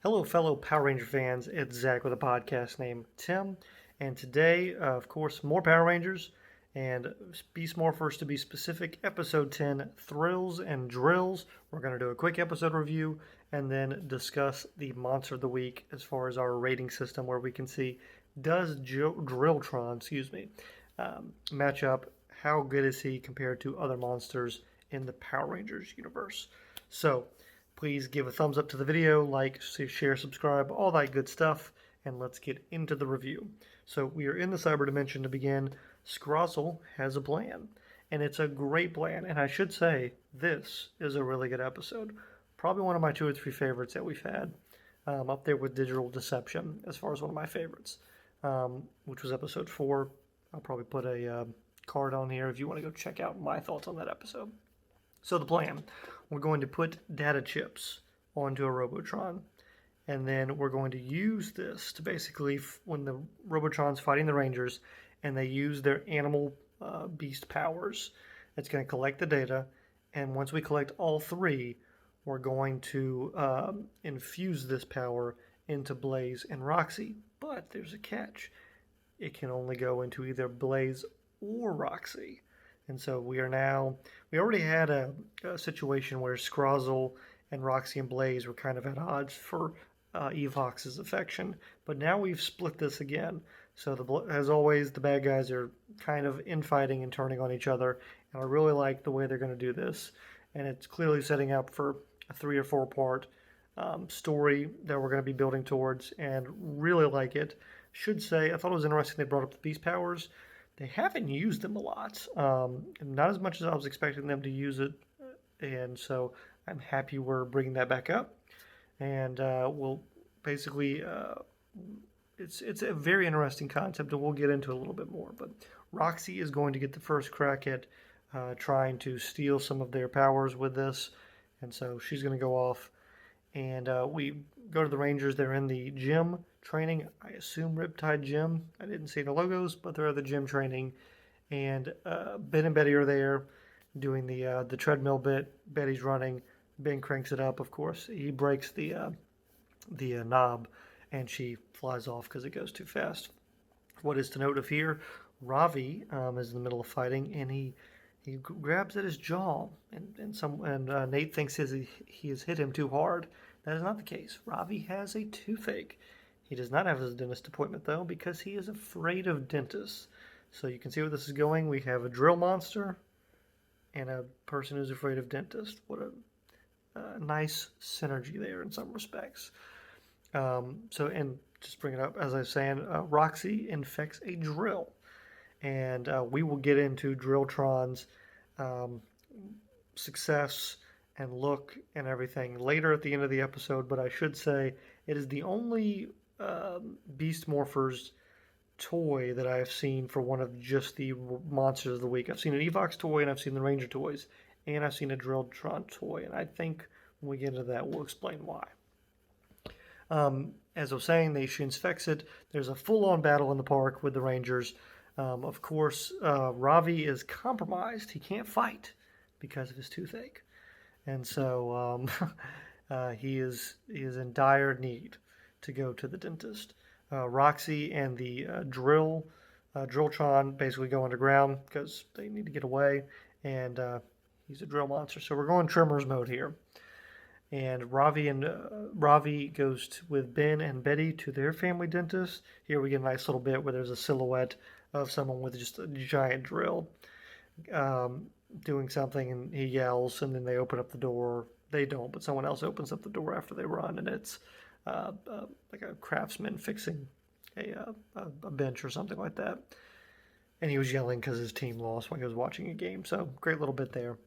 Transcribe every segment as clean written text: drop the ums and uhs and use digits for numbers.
Hello, fellow Power Ranger fans. It's Zach with a podcast named Tim. And today, of course, more Power Rangers and Beast Morphers to be specific, episode 10 Thrills and Drills. We're going to do a quick episode review and then discuss the Monster of the Week as far as our rating system, where we can see does Drilltron, match up? How good is he compared to other monsters in the Power Rangers universe? So, please give a thumbs up to the video, like, share, subscribe, all that good stuff, and let's get into the review. So we are in the cyber dimension to begin. Scrozzle has a plan, and it's a great plan, and I should say this is a really good episode. Probably one of my 2 or 3 favorites that we've had, up there with Digital Deception as far as one of my favorites, which was episode 4. I'll probably put a card on here if you want to go check out my thoughts on that episode. So the plan, we're going to put data chips onto a Robotron, and then we're going to use this to basically, when the Robotron's fighting the Rangers, and they use their animal beast powers, it's going to collect the data, and once we collect all 3, we're going to infuse this power into Blaze and Roxy. But there's a catch. It can only go into either Blaze or Roxy. And so we already had a situation where Scrozzle and Roxy and Blaze were kind of at odds for Evox's affection, but now we've split this again. So as always, the bad guys are kind of infighting and turning on each other, and I really like the way they're going to do this. And it's clearly setting up for a 3 or 4 part story that we're going to be building towards, and really like it. Should say, I thought it was interesting they brought up the beast powers. They haven't used them a lot, not as much as I was expecting them to use it, and so I'm happy we're bringing that back up. And we'll basically, it's a very interesting concept, and we'll get into it a little bit more. But Roxy is going to get the first crack at trying to steal some of their powers with this, and so she's going to go off. And we go to the Rangers. They're in the gym training. I assume Riptide Gym. I didn't see the logos, but they're at the gym training. And Ben and Betty are there doing the treadmill bit. Betty's running. Ben cranks it up, of course. He breaks the knob, and she flies off because it goes too fast. What is to note of here, Ravi is in the middle of fighting, and he grabs at his jaw, and Nate thinks he has hit him too hard. That is not the case. Ravi has a toothache. He does not have his dentist appointment, though, because he is afraid of dentists. So you can see where this is going. We have a drill monster and a person who's afraid of dentists. What a nice synergy there in some respects. And just bring it up, as I was saying, Roxy infects a drill. And we will get into Drilltron's success and look and everything later at the end of the episode, but I should say it is the only Beast Morphers toy that I have seen for one of just the Monsters of the Week. I've seen an Evox toy, and I've seen the Ranger toys, and I've seen a Drilltron toy, and I think when we get into that, we'll explain why. As I was saying, she infects it. There's a full-on battle in the park with the Rangers. Of course, Ravi is compromised. He can't fight because of his toothache. And so he is in dire need to go to the dentist. Roxy and the Drilltron basically go underground because they need to get away. And he's a drill monster. So we're going Tremors mode here. And Ravi goes with Ben and Betty to their family dentist. Here we get a nice little bit where there's a silhouette of someone with just a giant drill doing something, and he yells, and then they open up the door. They don't, but someone else opens up the door after they run, and it's like a craftsman fixing a bench or something like that. And he was yelling because his team lost when he was watching a game, so great little bit there.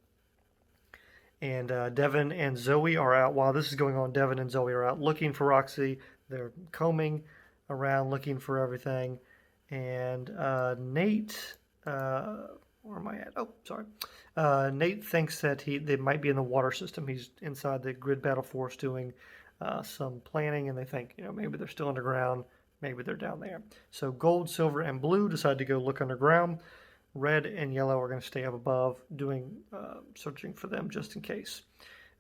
And Devin and Zoe are out. While this is going on, Devin and Zoe are out looking for Roxy. They're combing around looking for everything. And Nate, where am I at? Oh, sorry. Nate thinks that they might be in the water system. He's inside the Grid Battle Force doing some planning, and they think, maybe they're still underground. Maybe they're down there. So Gold, Silver, and Blue decide to go look underground. Red and Yellow are going to stay up above, doing searching for them just in case.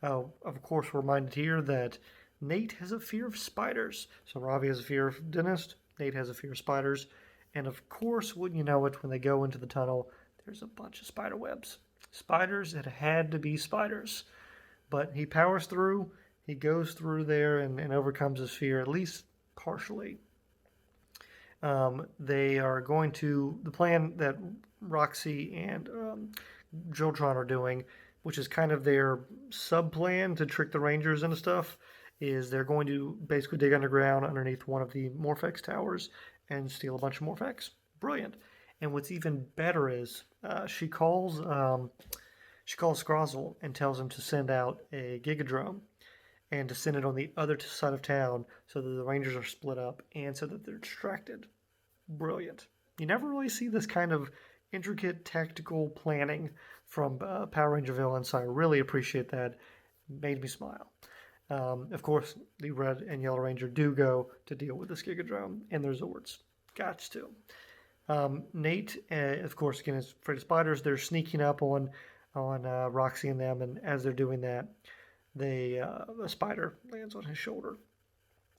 Of course, we're reminded here that Nate has a fear of spiders. So Ravi has a fear of dentist. Nate has a fear of spiders. And of course, wouldn't you know it, when they go into the tunnel, there's a bunch of spider webs. Spiders that had to be spiders. But he powers through. He goes through there and overcomes his fear, at least partially. They are going to, the plan that Roxy and Joltron are doing, which is kind of their sub plan to trick the Rangers into stuff, is they're going to basically dig underground underneath one of the Morphex towers and steal a bunch of Morphex. Brilliant. And what's even better is she calls Scrozzle and tells him to send out a Gigadrome and to send it on the other side of town so that the Rangers are split up and so that they're distracted. Brilliant. You never really see this kind of intricate tactical planning from Power Ranger villains, so I really appreciate that. It made me smile. Of course, the Red and Yellow Ranger do go to deal with this Gigadrome and their Zords. Gots to. Nate, of course, again, is afraid of spiders. They're sneaking up on Roxy and them, and as they're doing that, a spider lands on his shoulder.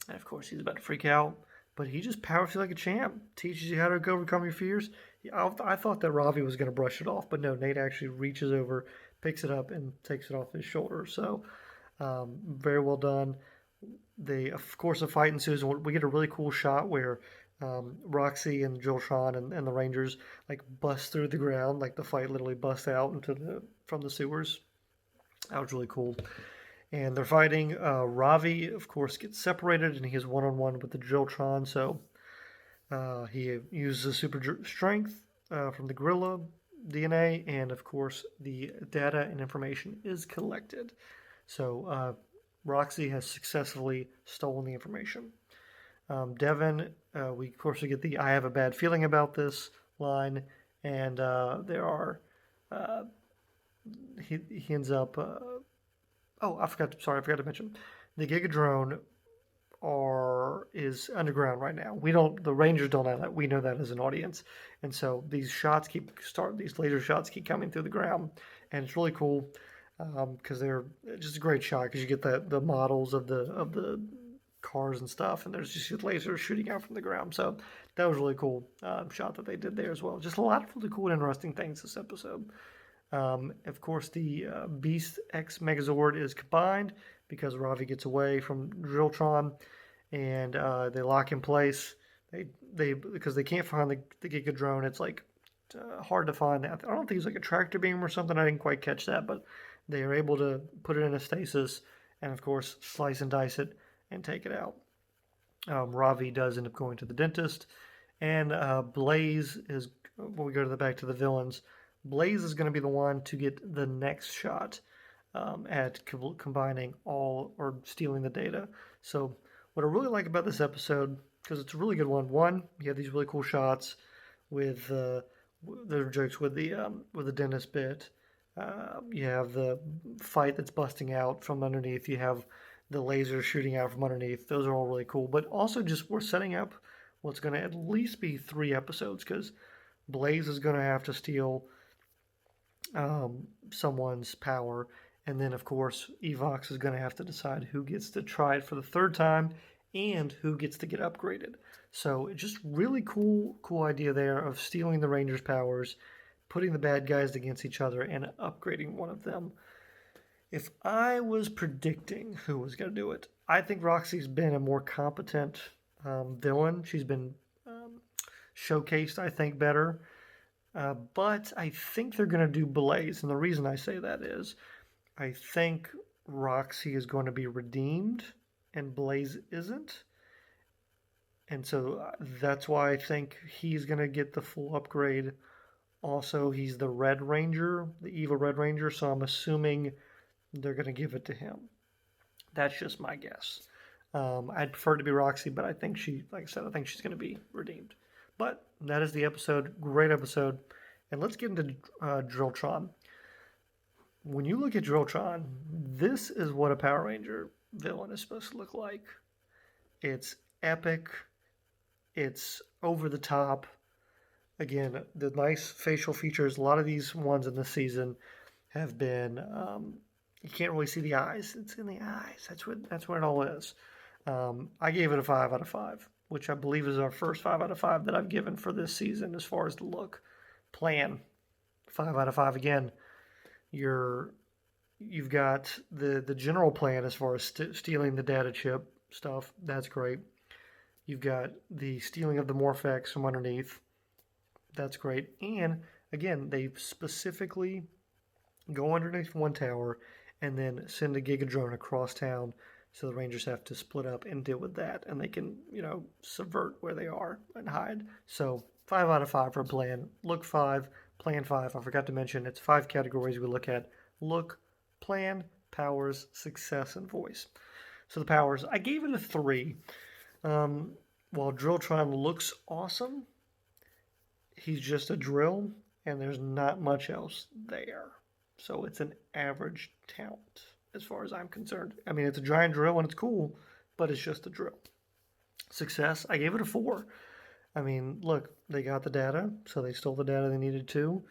And of course, he's about to freak out, but he just powers through like a champ, teaches you how to overcome your fears. I thought that Ravi was going to brush it off, but no, Nate actually reaches over, picks it up, and takes it off his shoulder. So, very well done. Of course, a fight ensues, and we get a really cool shot where Roxy and Joltron and the Rangers like bust through the ground, like the fight literally busts out from the sewers. That was really cool. And they're fighting. Ravi, of course, gets separated, and he is one-on-one with the Joltron. So he uses super strength from the gorilla DNA, and of course, the data and information is collected. So Roxy has successfully stolen the information. Devin, we get the "I have a bad feeling about this" line, and he ends up. I forgot to mention, the Gigadrone is underground right now. The Rangers don't know that. We know that as an audience, and so these laser shots keep coming through the ground, and it's really cool because they're just a great shot because you get the models of the cars and stuff, and there's just lasers shooting out from the ground. So that was really cool shot that they did there as well. Just a lot of really cool and interesting things this episode. Of course, the Beast X Megazord is combined because Ravi gets away from Joltron, and they lock in place. Because they can't find the Gigadrone. It's like hard to find. I don't think it's like a tractor beam or something. I didn't quite catch that, but they are able to put it in a stasis, and of course slice and dice it and take it out. Ravi does end up going to the dentist, and Blaze is. When we go back to the villains, Blaze is going to be the one to get the next shot at combining all or stealing the data. So what I really like about this episode, because it's a really good one, you have these really cool shots with the jokes with the dentist bit. You have the fight that's busting out from underneath. You have the laser shooting out from underneath. Those are all really cool. But also just we're setting up what's going to at least be 3 episodes because Blaze is going to have to steal someone's power. And then, of course, Evox is going to have to decide who gets to try it for the 3rd time and who gets to get upgraded. So just really cool idea there of stealing the Rangers' powers, putting the bad guys against each other, and upgrading one of them. If I was predicting who was going to do it, I think Roxy's been a more competent villain. She's been showcased, I think, better. But I think they're going to do Blaze. And the reason I say that is I think Roxy is going to be redeemed and Blaze isn't. And so that's why I think he's going to get the full upgrade. Also, he's the Red Ranger, the evil Red Ranger, so I'm assuming they're going to give it to him. That's just my guess. I'd prefer it to be Roxy, but I think like I said, I think she's going to be redeemed. But that is the episode. Great episode. And let's get into Joltron. When you look at Joltron, this is what a Power Ranger villain is supposed to look like. It's epic. It's over the top. Again, the nice facial features. A lot of these ones in this season have been You can't really see the eyes. It's in the eyes. That's where it all is. I gave it a 5 out of 5, which I believe is our first 5 out of 5 that I've given for this season as far as the look. Plan, 5 out of 5 again. You've got the general plan as far as stealing the data chip stuff. That's great. You've got the stealing of the Morphex from underneath. That's great. And again, they specifically go underneath one tower and then send a Giga drone across town, so the Rangers have to split up and deal with that, and they can, subvert where they are and hide. So 5 out of 5 for plan. Look 5, plan 5. I forgot to mention it's 5 categories we look at: look, plan, powers, success, and voice. So the powers, I gave it a 3. While Drilltron looks awesome, he's just a drill, and there's not much else there. So it's an average talent as far as I'm concerned. I mean, it's a giant drill and it's cool, but it's just a drill. Success, I gave it a 4. I mean, look, they got the data, so they stole the data they needed to.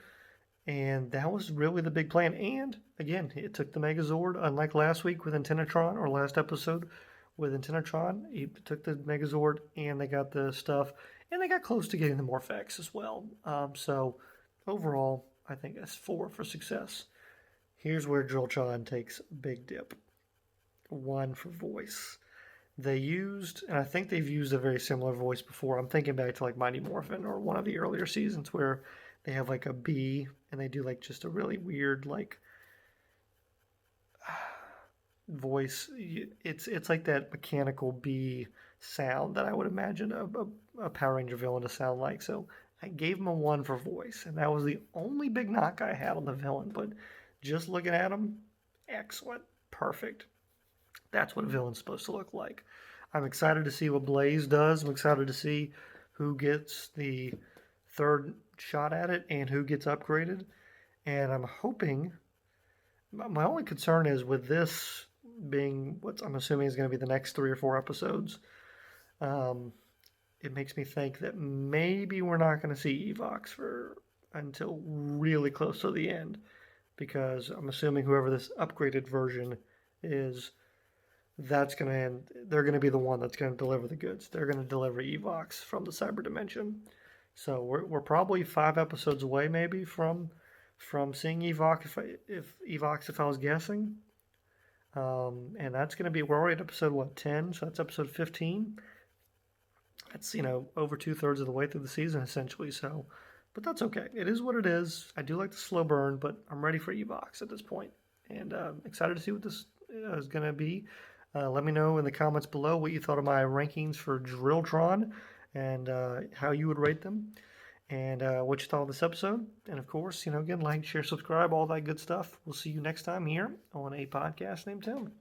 And that was really the big plan. And again, it took the Megazord, unlike last week with Antennatron, or last episode with Antennatron. He took the Megazord and they got the stuff. And they got close to getting the Morphex as well. So overall, I think that's 4 for success. Here's where Drilltron takes a big dip. 1 for voice. They used, and I think they've used a very similar voice before. I'm thinking back to like Mighty Morphin or one of the earlier seasons where they have like a bee and they do like just a really weird like voice. It's like that mechanical bee sound that I would imagine a Power Ranger villain to sound like. So I gave him a 1 for voice, and that was the only big knock I had on the villain. But just looking at him, excellent, perfect. That's what a villain's supposed to look like. I'm excited to see what Blaze does. I'm excited to see who gets the 3rd shot at it and who gets upgraded. And I'm hoping, my only concern is with this being what I'm assuming is going to be the next 3 or 4 episodes, it makes me think that maybe we're not going to see Evox until really close to the end, because I'm assuming whoever this upgraded version is, they're going to be the one that's going to deliver the goods. They're going to deliver Evox from the cyber dimension. So we're probably 5 episodes away maybe from seeing Evox if I was guessing. And that's going to be, we're already at episode 10, so that's episode 15. That's, over 2/3 of the way through the season essentially. So, but that's okay. It is what it is. I do like the slow burn, but I'm ready for Evox at this point, and excited to see what this is going to be. Let me know in the comments below what you thought of my rankings for Drilltron and how you would rate them, and what you thought of this episode. And of course, again, like, share, subscribe, all that good stuff. We'll see you next time here on a podcast named Tim.